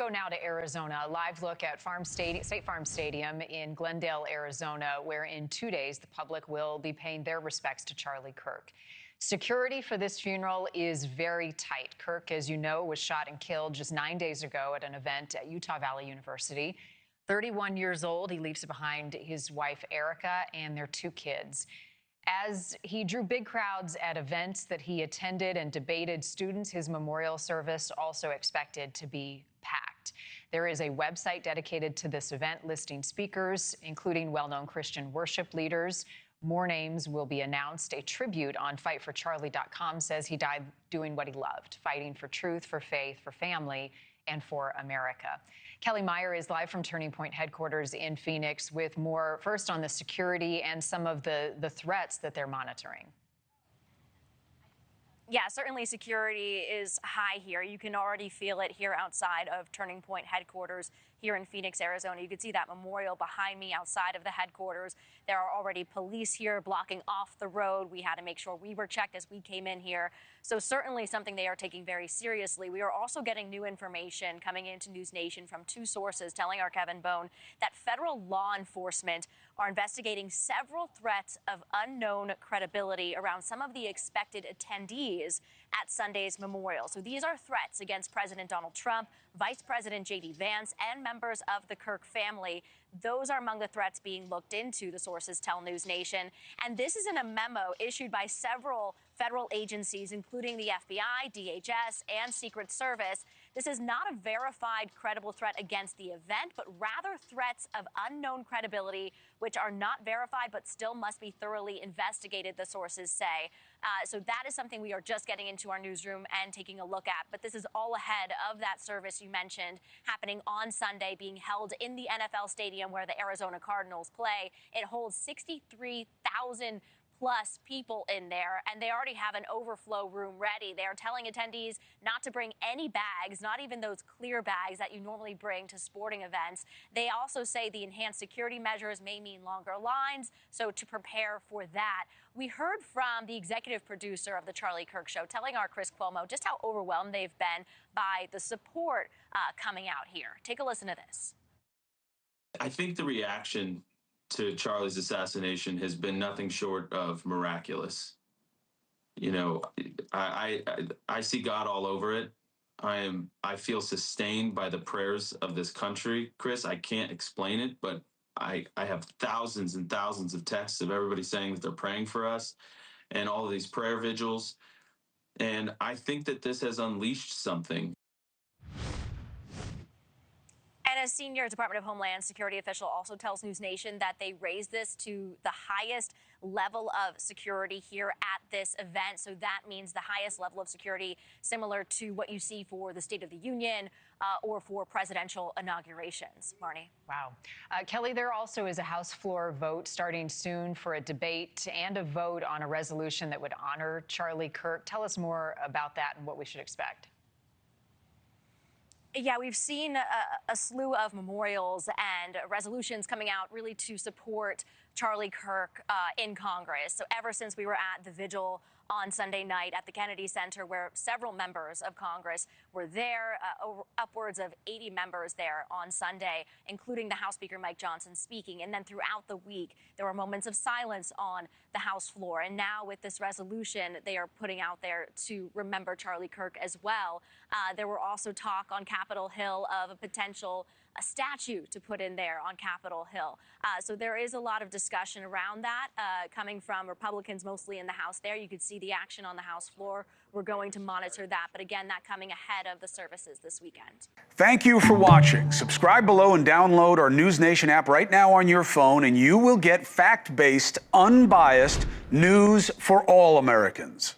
go now to Arizona. A live look at State Farm Stadium in Glendale, Arizona, where in 2 days the public will be paying their respects to Charlie Kirk. Security for this funeral is very tight. Kirk, as you know, was shot and killed just 9 days ago at an event at Utah Valley University. 31 years old, he leaves behind his wife, Erica, and their 2 kids. As he drew big crowds at events that he attended and debated students, his memorial service also expected to be packed. There is a website dedicated to this event listing speakers, including well-known Christian worship leaders. More names will be announced. A tribute on fightforcharlie.com says he died doing what he loved, fighting for truth, for faith, for family, and for America. Kellie Meyer is live from Turning Point headquarters in Phoenix with more, first on the security and some of the threats that they're monitoring. Yeah, certainly security is high here. You can already feel it here outside of Turning Point headquarters here in Phoenix, Arizona. You can see that memorial behind me outside of the headquarters. There are already police here blocking off the road. We had to make sure we were checked as we came in here. So certainly something they are taking very seriously. We are also getting new information coming into NewsNation from 2 sources telling our Kevin Bone that federal law enforcement are investigating several threats of unknown credibility around some of the expected attendees at Sunday's memorial. So these are threats against President Donald Trump, Vice President J.D. Vance, and members of the Kirk family. Those are among the threats being looked into, the sources tell NewsNation. And this is in a memo issued by several federal agencies, including the FBI, DHS, and Secret Service. This is not a verified, credible threat against the event, but rather threats of unknown credibility, which are not verified but still must be thoroughly investigated, the sources say. So that is something we are just getting into our newsroom and taking a look at. But this is all ahead of that service you mentioned happening on Sunday, being held in the NFL stadium where the Arizona Cardinals play. It holds 63,000 plus people in there, and they already have an overflow room ready. They are telling attendees not to bring any bags, not even those clear bags that you normally bring to sporting events. They also say the enhanced security measures may mean longer lines, so to prepare for that. We heard from the executive producer of the Charlie Kirk Show telling our Chris Cuomo just how overwhelmed they've been by the support coming out here. Take a listen to this. I think the reaction to Charlie's assassination has been nothing short of miraculous. You know, I see God all over it. I feel sustained by the prayers of this country. Chris, I can't explain it, but I have thousands and thousands of texts of everybody saying that they're praying for us and all of these prayer vigils. And I think that this has unleashed something. And a senior Department of Homeland Security official also tells NewsNation that they raised this to the highest level of security here at this event. So that means the highest level of security similar to what you see for the State of the Union or for presidential inaugurations. Marni. Wow. Kellie, there also is a House floor vote starting soon for a debate and a vote on a resolution that would honor Charlie Kirk. Tell us more about that and what we should expect. Yeah, we've seen a slew of memorials and resolutions coming out really to support Charlie Kirk in Congress. So ever since we were at the vigil on Sunday night at the Kennedy Center, where several members of Congress were there, upwards of 80 members there on Sunday, including the House Speaker Mike Johnson speaking. And then throughout the week, there were moments of silence on the House floor. And now with this resolution they are putting out there to remember Charlie Kirk as well. There were also talk on Capitol Hill of a potential statue to put in there on Capitol Hill. So there is a lot of discussion around that coming from Republicans, mostly in the House there. You could see the action on the House floor. We're going to monitor that. But again, that coming ahead of the services this weekend. Thank you for watching. Subscribe below and download our NewsNation app right now on your phone, and you will get fact-based, unbiased news for all Americans.